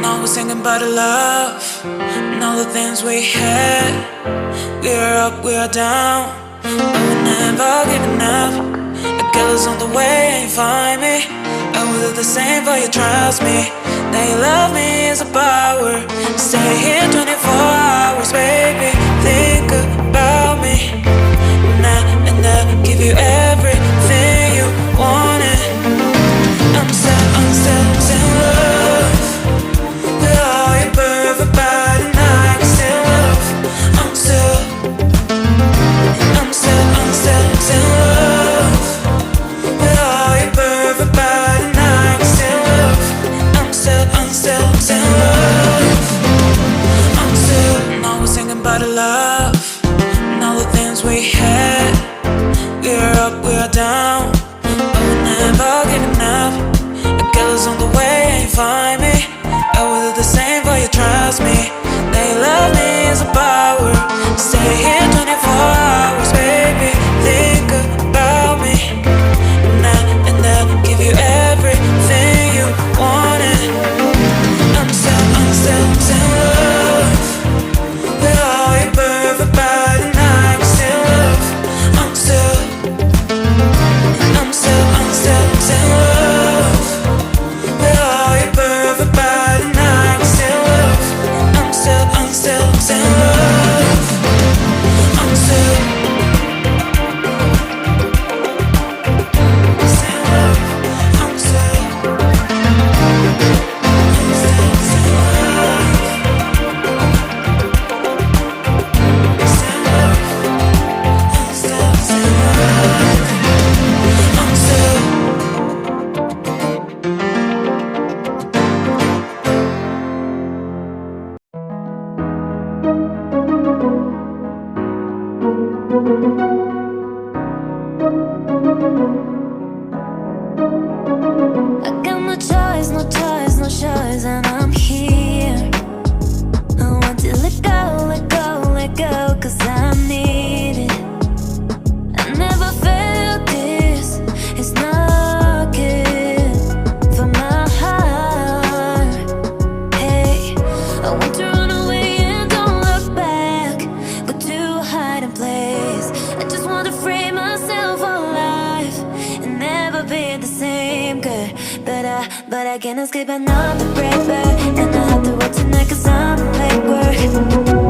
Now we're singing about the love and all the things we had. We are up, we are down, but we're never giving up. The killers on the way, ain't find me. I will do the same for you, trust me. That you love me is a power. Stay here 24 hours, baby. Think about me now, and I'll give you everything you wanted. I'm still in love with all your perfect body, and I can still love. I'm still in love with all your perfect body, and I can still love. I'm still in love. Now we're singing about the love and all the things we had. We are up, we are down, but we're never giving up. The killers on the way, ain't find me. I will do the same for you, trust me. That you love me is a power. Stay here 24 hours, baby. Think about me now, and I'll give you everything you wanted. I'm still in love with all your perfect body, and I can still love. I'm still in love with all your perfect body, and I can still love. I'm still in love. I'm still in love. I'm still I got no choice, no choice, no choice, and I'm here. I want to let go, let go, let go, 'cause I need it. I never felt this, it's not good for my heart. Hey, I want to run away and don't look back, go to a hiding place. I just want to free myself alive and never be the same girl. But I can't escape, I'm not the brave bird, and I have to work tonight 'cause I'm late work.